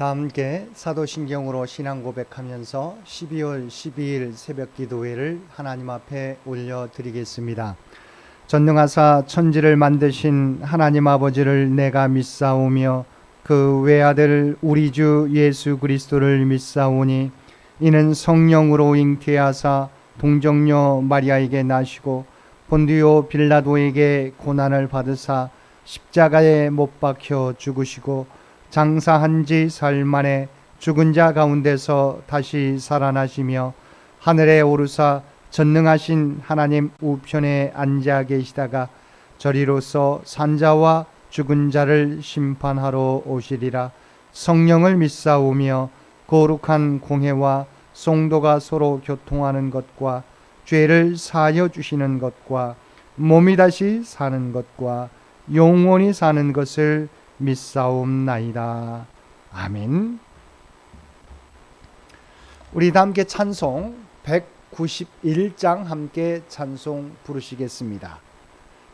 다 함께 사도신경으로 신앙 고백하면서 12월 12일 새벽 기도회를 하나님 앞에 올려드리겠습니다. 전능하사 천지를 만드신 하나님 아버지를 내가 믿사오며 그 외아들 우리 주 예수 그리스도를 믿사오니 이는 성령으로 잉태하사 동정녀 마리아에게 나시고 본디오 빌라도에게 고난을 받으사 십자가에 못 박혀 죽으시고 장사한 지 사흘 만에 죽은 자 가운데서 다시 살아나시며 하늘에 오르사 전능하신 하나님 우편에 앉아 계시다가 저리로서 산자와 죽은 자를 심판하러 오시리라. 성령을 믿사오며 거룩한 공회와 성도가 서로 교통하는 것과 죄를 사하여 주시는 것과 몸이 다시 사는 것과 영원히 사는 것을 믿사옵나이다. 아멘. 우리 다 함께 찬송 191장 함께 찬송 부르시겠습니다.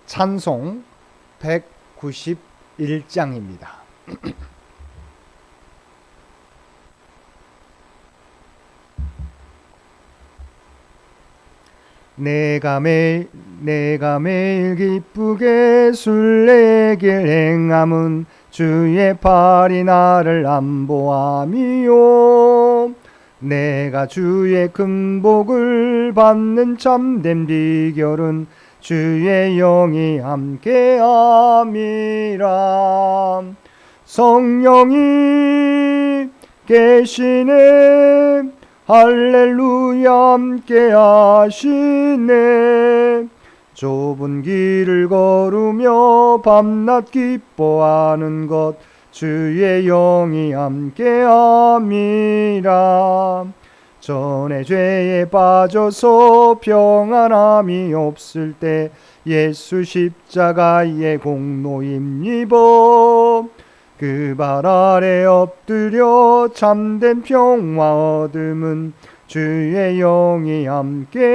찬송 191장입니다. 내가 매일 기쁘게 순례길 행함은 주의 팔이 나를 안보함이요. 내가 주의 큰 복을 받는 참된 비결은 주의 영이 함께함이라. 성령이 계시네 할렐루야 함께 하시네. 좁은 길을 걸으며 밤낮 기뻐하는 것 주의 영이 함께 함이라. 전에 죄에 빠져서 평안함이 없을 때 예수 십자가의 공로 힘입어 그 발 아래 엎드려 참된 평화 얻음은 주의 영이 함께함이라.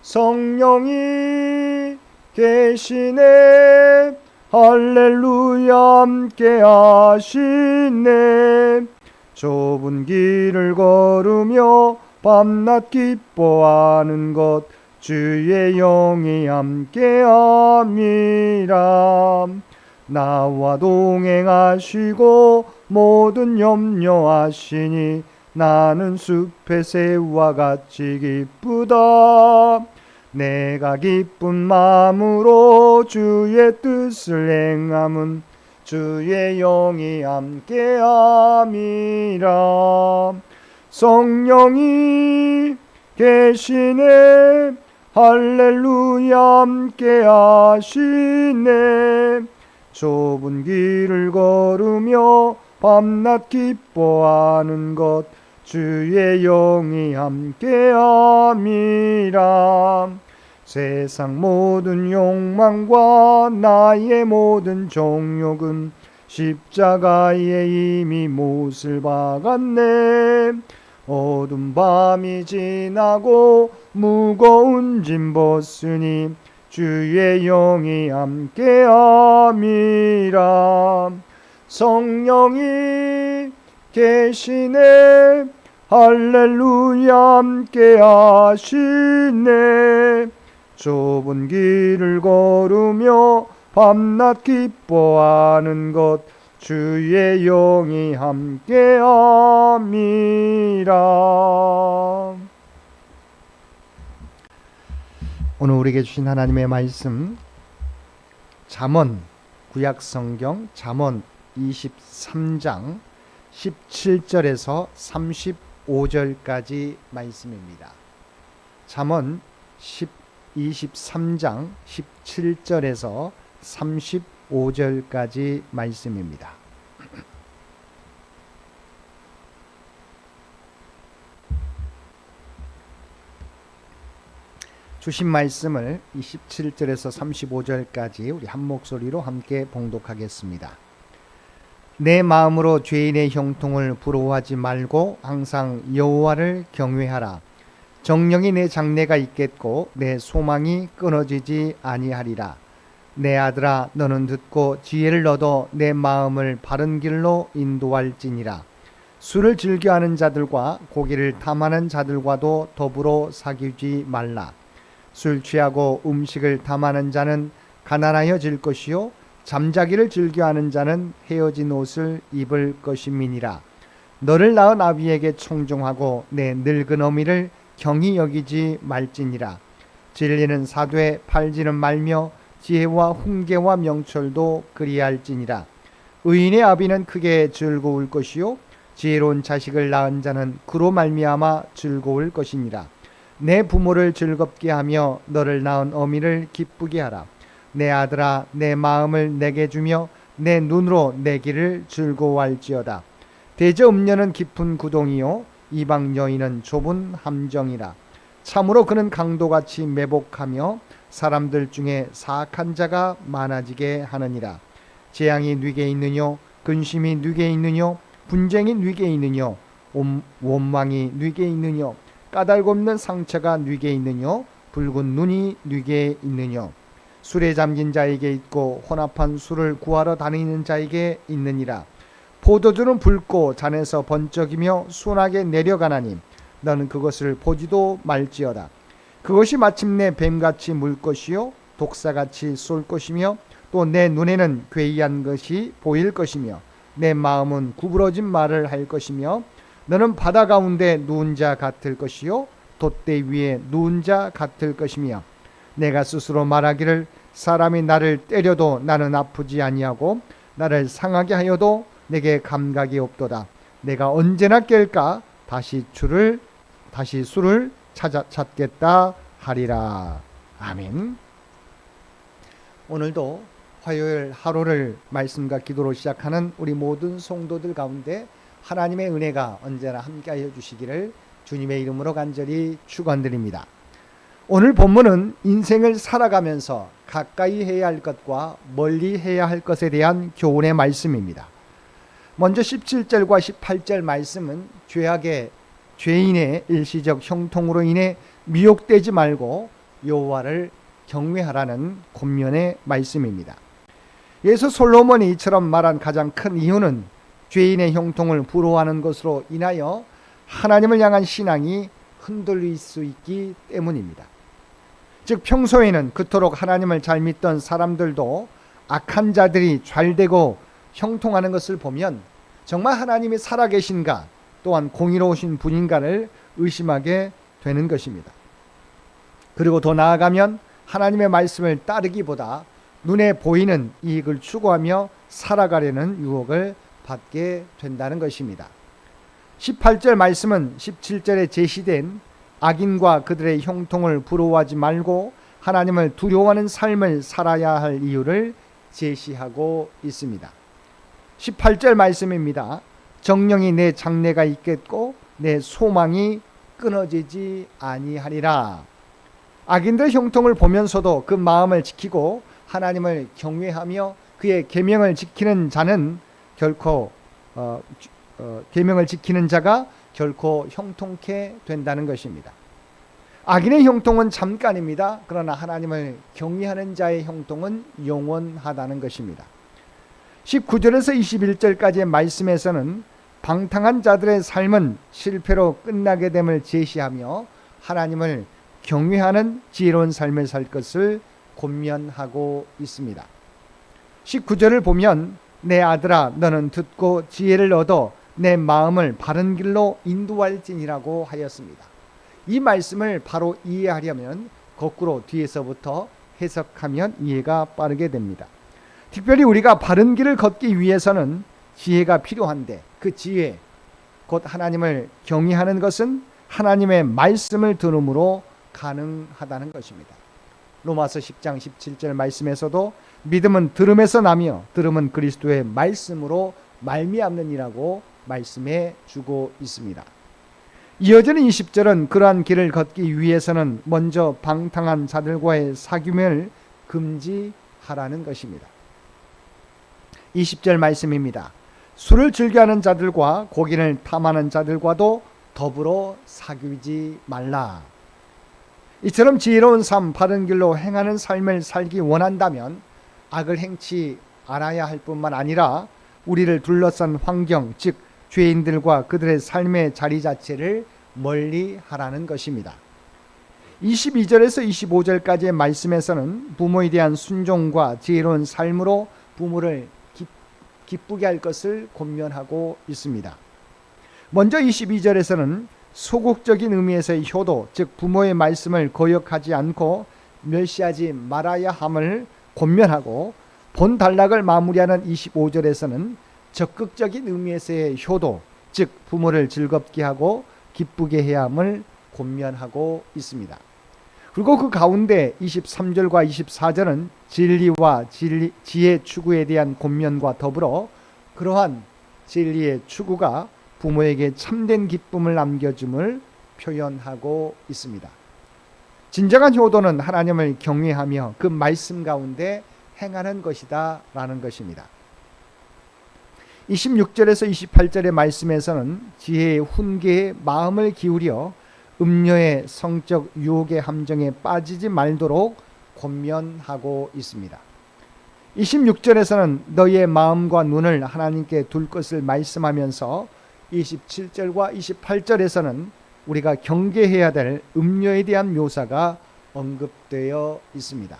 성령이 계시네 할렐루야 함께하시네. 좁은 길을 걸으며 밤낮 기뻐하는 것 주의 영이 함께함이라. 나와 동행하시고 모든 염려하시니 나는 숲의 새와 같이 기쁘다. 내가 기쁜 마음으로 주의 뜻을 행함은 주의 영이 함께함이라. 성령이 계시네 할렐루야 함께 하시네. 좁은 길을 걸으며 밤낮 기뻐하는 것 주의 영이 함께함이라. 세상 모든 욕망과 나의 모든 정욕은 십자가에 이미 못을 박았네. 어두운 밤이 지나고 무거운 짐 벗으니 주의 영이 함께함이라. 성령이 계시네 할렐루야 함께하시네. 좁은 길을 걸으며 밤낮 기뻐하는 것 주의 영이 함께함이라. 오늘 우리에게 주신 하나님의 말씀 잠언 구약성경 잠언 23장 17절에서 35절까지 말씀입니다. 잠언 23장 17절에서 35절까지 말씀입니다. 주신 말씀을 27절에서 35절까지 우리 한 목소리로 함께 봉독하겠습니다. 내 마음으로 죄인의 형통을 부러워하지 말고 항상 여호와를 경외하라. 정령이 내 장래가 있겠고 내 소망이 끊어지지 아니하리라. 내 아들아 너는 듣고 지혜를 얻어 내 마음을 바른 길로 인도할지니라. 술을 즐겨하는 자들과 고기를 탐하는 자들과도 더불어 사귀지 말라. 술 취하고 음식을 탐하는 자는 가난하여질 것이요 잠자기를 즐겨하는 자는 헤어진 옷을 입을 것임이니라. 너를 낳은 아비에게 청종하고 내 늙은 어미를 경히 여기지 말지니라. 진리는 사되 팔지는 말며 지혜와 훈계와 명철도 그리할지니라. 의인의 아비는 크게 즐거울 것이요 지혜로운 자식을 낳은 자는 그로 말미암아 즐거울 것이니라. 내 부모를 즐겁게 하며 너를 낳은 어미를 기쁘게 하라. 내 아들아 내 마음을 내게 주며 내 눈으로 내 길을 즐거워할지어다. 대저 음녀는 깊은 구덩이요 이방 여인은 좁은 함정이라. 참으로 그는 강도같이 매복하며 사람들 중에 사악한 자가 많아지게 하느니라. 재앙이 네게 있느뇨 근심이 네게 있느뇨 분쟁이 네게 있느뇨 원망이 네게 있느뇨 까닭 없는 상처가 네게 있느뇨 붉은 눈이 네게 있느뇨. 술에 잠긴 자에게 있고 혼합한 술을 구하러 다니는 자에게 있느니라. 포도주는 붉고 잔에서 번쩍이며 순하게 내려가나니 너는 그것을 보지도 말지어다. 그것이 마침내 뱀같이 물 것이요 독사같이 쏠 것이며 또 내 눈에는 괴이한 것이 보일 것이며 내 마음은 구부러진 말을 할 것이며 너는 바다 가운데 누운 자 같을 것이요 돛대 위에 누운 자 같을 것이며 내가 스스로 말하기를 사람이 나를 때려도 나는 아프지 아니하고 나를 상하게 하여도 내게 감각이 없도다. 내가 언제나 깰까 다시 술을 찾겠다 하리라. 아멘. 오늘도 화요일 하루를 말씀과 기도로 시작하는 우리 모든 성도들 가운데 하나님의 은혜가 언제나 함께하여 주시기를 주님의 이름으로 간절히 축원드립니다. 오늘 본문은 인생을 살아가면서 가까이 해야 할 것과 멀리 해야 할 것에 대한 교훈의 말씀입니다. 먼저 17절과 18절 말씀은 죄인의 일시적 형통으로 인해 미혹되지 말고 여호와를 경외하라는 권면의 말씀입니다. 예수 솔로몬이 이처럼 말한 가장 큰 이유는 죄인의 형통을 부러워하는 것으로 인하여 하나님을 향한 신앙이 흔들릴 수 있기 때문입니다. 즉 평소에는 그토록 하나님을 잘 믿던 사람들도 악한 자들이 잘되고 형통하는 것을 보면 정말 하나님이 살아계신가 또한 공의로우신 분인가를 의심하게 되는 것입니다. 그리고 더 나아가면 하나님의 말씀을 따르기보다 눈에 보이는 이익을 추구하며 살아가려는 유혹을 받게 된다는 것입니다. 18절 말씀은 17절에 제시된 악인과 그들의 형통을 부러워하지 말고 하나님을 두려워하는 삶을 살아야 할 이유를 제시하고 있습니다. 18절 말씀입니다. 정령이 내 장래가 있겠고 내 소망이 끊어지지 아니하리라. 악인들의 형통을 보면서도 그 마음을 지키고 하나님을 경외하며 그의 계명을 지키는 자는 결코 계명을 지키는 자가 결코 형통케 된다는 것입니다. 악인의 형통은 잠깐입니다. 그러나 하나님을 경외하는 자의 형통은 영원하다는 것입니다. 19절에서 21절까지의 말씀에서는 방탕한 자들의 삶은 실패로 끝나게 됨을 제시하며 하나님을 경외하는 지혜로운 삶을 살 것을 권면하고 있습니다. 19절을 보면 내 아들아 너는 듣고 지혜를 얻어 내 마음을 바른 길로 인도할지니라고 하였습니다. 이 말씀을 바로 이해하려면 거꾸로 뒤에서부터 해석하면 이해가 빠르게 됩니다. 특별히 우리가 바른 길을 걷기 위해서는 지혜가 필요한데 그 지혜 곧 하나님을 경외하는 것은 하나님의 말씀을 들음으로 가능하다는 것입니다. 로마서 10장 17절 말씀에서도 믿음은 들음에서 나며 들음은 그리스도의 말씀으로 말미암느니라고 말씀해 주고 있습니다. 이어지는 20절은 그러한 길을 걷기 위해서는 먼저 방탕한 자들과의 사귐을 금지하라는 것입니다. 20절 말씀입니다. 술을 즐겨하는 자들과 고기를 탐하는 자들과도 더불어 사귀지 말라. 이처럼 지혜로운 삶, 바른 길로 행하는 삶을 살기 원한다면 악을 행치 않아야 할 뿐만 아니라 우리를 둘러싼 환경, 즉 죄인들과 그들의 삶의 자리 자체를 멀리 하라는 것입니다. 22절에서 25절까지의 말씀에서는 부모에 대한 순종과 지혜로운 삶으로 부모를 기쁘게 할 것을 권면하고 있습니다. 먼저 22절에서는 소극적인 의미에서의 효도, 즉 부모의 말씀을 거역하지 않고 멸시하지 말아야 함을 권면하고, 본 단락을 마무리하는 25절에서는 적극적인 의미에서의 효도, 즉 부모를 즐겁게 하고 기쁘게 해야 함을 권면하고 있습니다. 그리고 그 가운데 23절과 24절은 진리와 지혜 추구에 대한 권면과 더불어 그러한 진리의 추구가 부모에게 참된 기쁨을 남겨줌을 표현하고 있습니다. 진정한 효도는 하나님을 경외하며 그 말씀 가운데 행하는 것이다 라는 것입니다. 26절에서 28절의 말씀에서는 지혜의 훈계에 마음을 기울여 음녀의 성적 유혹의 함정에 빠지지 말도록 권면하고 있습니다. 26절에서는 너희의 마음과 눈을 하나님께 둘 것을 말씀하면서 27절과 28절에서는 우리가 경계해야 될 음녀에 대한 묘사가 언급되어 있습니다.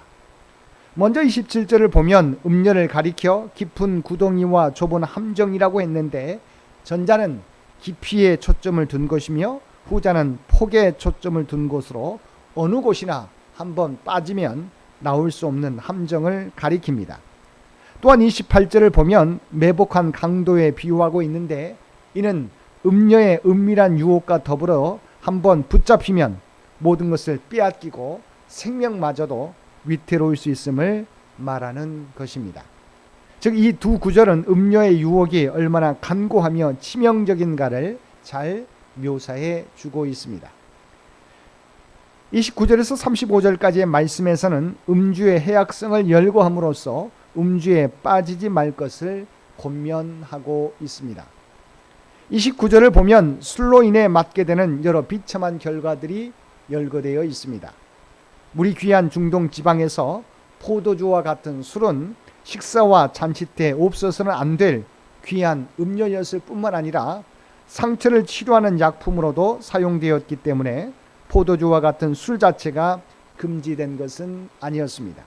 먼저 27절을 보면 음녀를 가리켜 깊은 구덩이와 좁은 함정이라고 했는데, 전자는 깊이에 초점을 둔 것이며 후자는 폭에 초점을 둔 곳으로 어느 곳이나 한번 빠지면 나올 수 없는 함정을 가리킵니다. 또한 28절을 보면 매복한 강도에 비유하고 있는데, 이는 음녀의 은밀한 유혹과 더불어 한번 붙잡히면 모든 것을 빼앗기고 생명마저도 위태로울 수 있음을 말하는 것입니다. 즉 이 두 구절은 음녀의 유혹이 얼마나 간고하며 치명적인가를 잘 묘사해 주고 있습니다. 29절에서 35절까지의 말씀에서는 음주의 해악성을 열거함으로써 음주에 빠지지 말 것을 권면하고 있습니다. 29절을 보면 술로 인해 맞게 되는 여러 비참한 결과들이 열거되어 있습니다. 우리 귀한 중동 지방에서 포도주와 같은 술은 식사와 잔치 때 없어서는 안 될 귀한 음료였을 뿐만 아니라 상처를 치료하는 약품으로도 사용되었기 때문에 포도주와 같은 술 자체가 금지된 것은 아니었습니다.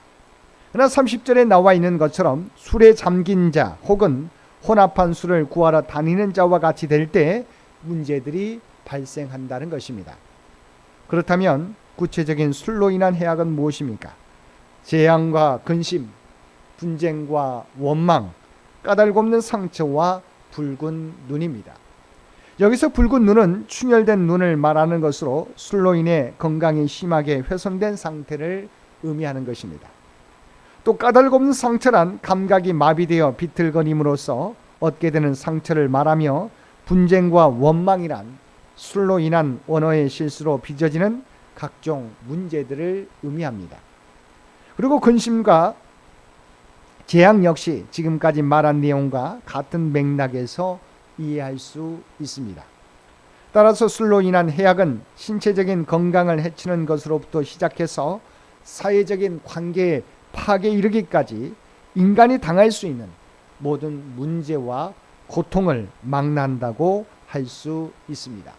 그러나 30절에 나와 있는 것처럼 술에 잠긴 자 혹은 혼합한 술을 구하러 다니는 자와 같이 될 때 문제들이 발생한다는 것입니다. 그렇다면 구체적인 술로 인한 해악은 무엇입니까? 재앙과 근심, 분쟁과 원망, 까닭없는 상처와 붉은 눈입니다. 여기서 붉은 눈은 충혈된 눈을 말하는 것으로 술로 인해 건강이 심하게 훼손된 상태를 의미하는 것입니다. 또 까닭없는 상처란 감각이 마비되어 비틀거림으로써 얻게 되는 상처를 말하며, 분쟁과 원망이란 술로 인한 언어의 실수로 빚어지는 각종 문제들을 의미합니다. 그리고 근심과 재앙 역시 지금까지 말한 내용과 같은 맥락에서 이해할 수 있습니다. 따라서 술로 인한 해악은 신체적인 건강을 해치는 것으로부터 시작해서 사회적인 관계의 파괴에 이르기까지 인간이 당할 수 있는 모든 문제와 고통을 막는다고 할 수 있습니다.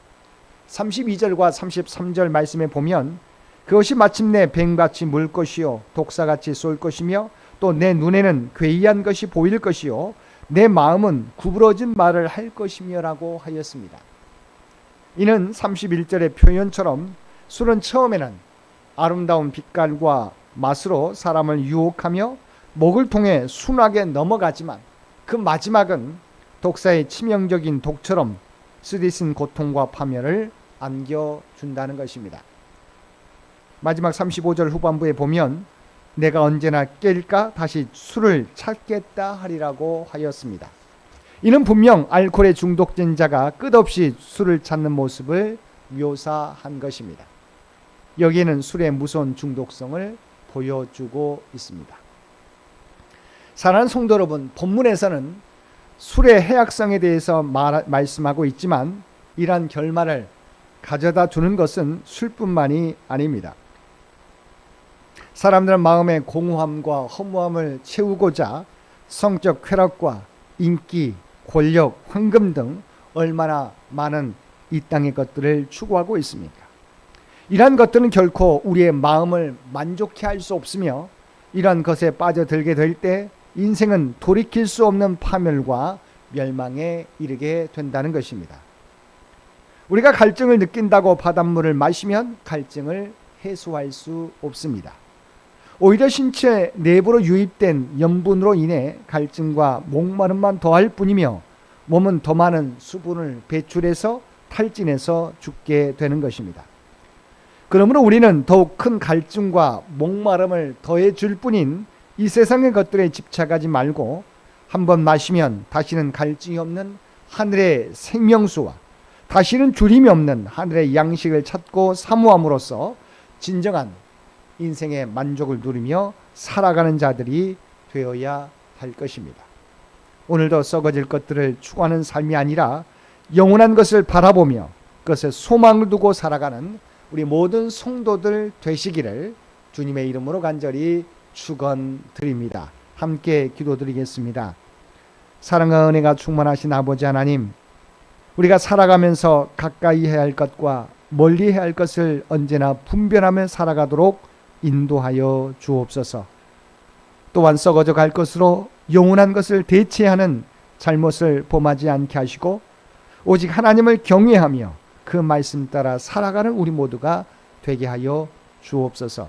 32절과 33절 말씀에 보면 그것이 마침내 뱀같이 물 것이요 독사같이 쏠 것이며 또 내 눈에는 괴이한 것이 보일 것이요 내 마음은 구부러진 말을 할 것이며 라고 하였습니다. 이는 31절의 표현처럼 술은 처음에는 아름다운 빛깔과 맛으로 사람을 유혹하며 목을 통해 순하게 넘어가지만 그 마지막은 독사의 치명적인 독처럼 쓰디쓴 고통과 파멸을 안겨준다는 것입니다. 마지막 35절 후반부에 보면 내가 언제나 깰까 다시 술을 찾겠다 하리라고 하였습니다. 이는 분명 알코올에 중독된 자가 끝없이 술을 찾는 모습을 묘사한 것입니다. 여기에는 술의 무서운 중독성을 보여주고 있습니다. 사랑하는 성도 여러분, 본문에서는 술의 해악성에 대해서 말씀하고 있지만 이러한 결말을 가져다 주는 것은 술뿐만이 아닙니다. 사람들은 마음의 공허함과 허무함을 채우고자 성적 쾌락과 인기, 권력, 황금 등 얼마나 많은 이 땅의 것들을 추구하고 있습니까? 이러한 것들은 결코 우리의 마음을 만족해 할 수 없으며 이러한 것에 빠져들게 될 때 인생은 돌이킬 수 없는 파멸과 멸망에 이르게 된다는 것입니다. 우리가 갈증을 느낀다고 바닷물을 마시면 갈증을 해소할 수 없습니다. 오히려 신체 내부로 유입된 염분으로 인해 갈증과 목마름만 더할 뿐이며 몸은 더 많은 수분을 배출해서 탈진해서 죽게 되는 것입니다. 그러므로 우리는 더욱 큰 갈증과 목마름을 더해 줄 뿐인 이 세상의 것들에 집착하지 말고 한번 마시면 다시는 갈증이 없는 하늘의 생명수와 다시는 주림이 없는 하늘의 양식을 찾고 사모함으로써 진정한 인생의 만족을 누리며 살아가는 자들이 되어야 할 것입니다. 오늘도 썩어질 것들을 추구하는 삶이 아니라 영원한 것을 바라보며 그것에 소망을 두고 살아가는 우리 모든 성도들 되시기를 주님의 이름으로 간절히 축원드립니다. 함께 기도드리겠습니다. 사랑과 은혜가 충만하신 아버지 하나님, 우리가 살아가면서 가까이 해야 할 것과 멀리 해야 할 것을 언제나 분별하며 살아가도록 인도하여 주옵소서. 또한 썩어져 갈 것으로 영원한 것을 대체하는 잘못을 범하지 않게 하시고 오직 하나님을 경외하며 그 말씀 따라 살아가는 우리 모두가 되게 하여 주옵소서.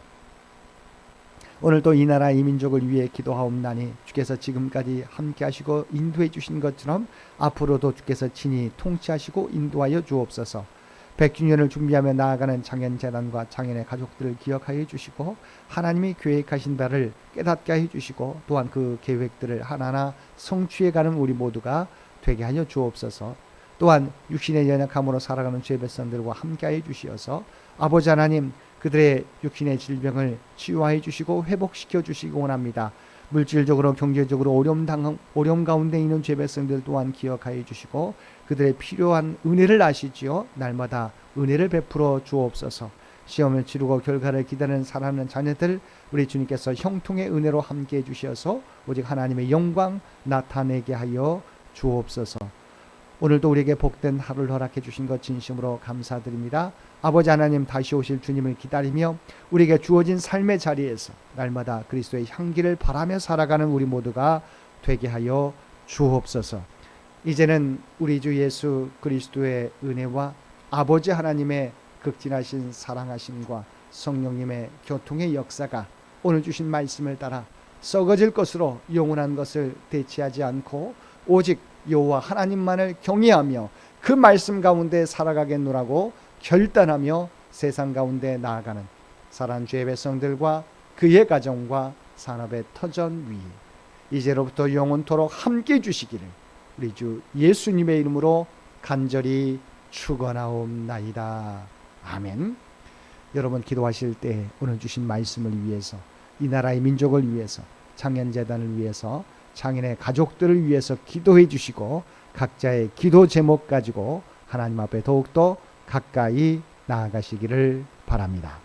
오늘도 이 나라 이 민족을 위해 기도하옵나니 주께서 지금까지 함께 하시고 인도해 주신 것처럼 앞으로도 주께서 친히 통치하시고 인도하여 주옵소서. 100주년을 준비하며 나아가는 창현재단과 창현의 가족들을 기억하여 주시고 하나님이 계획하신 바를 깨닫게 해 주시고 또한 그 계획들을 하나하나 성취해가는 우리 모두가 되게 하여 주옵소서. 또한 육신의 연약함으로 살아가는 죄 백성들과 함께하여 주시어서 아버지 하나님 그들의 육신의 질병을 치유하여 주시고 회복시켜 주시기 원합니다. 물질적으로 경제적으로 어려움 가운데 있는 죄 백성들 또한 기억하여 주시고 그들의 필요한 은혜를 아시지요. 날마다 은혜를 베풀어 주옵소서. 시험을 치르고 결과를 기다리는 사랑하는 자녀들 우리 주님께서 형통의 은혜로 함께해 주셔서 오직 하나님의 영광 나타내게 하여 주옵소서. 오늘도 우리에게 복된 하루를 허락해 주신 것 진심으로 감사드립니다. 아버지 하나님 다시 오실 주님을 기다리며 우리에게 주어진 삶의 자리에서 날마다 그리스도의 향기를 바라며 살아가는 우리 모두가 되게 하여 주옵소서. 이제는 우리 주 예수 그리스도의 은혜와 아버지 하나님의 극진하신 사랑하심과 성령님의 교통의 역사가 오늘 주신 말씀을 따라 썩어질 것으로 영원한 것을 대체하지 않고 오직 여호와 하나님만을 경외하며 그 말씀 가운데 살아가겠노라고 결단하며 세상 가운데 나아가는 사랑하는 죄 백성들과 그의 가정과 산업의 터전 위에 이제로부터 영원토록 함께 주시기를 우리 주 예수님의 이름으로 간절히 축원하옵나이다. 아멘. 여러분 기도하실 때 오늘 주신 말씀을 위해서 이 나라의 민족을 위해서 창현재단을 위해서 창현의 가족들을 위해서 기도해 주시고 각자의 기도 제목 가지고 하나님 앞에 더욱더 가까이 나아가시기를 바랍니다.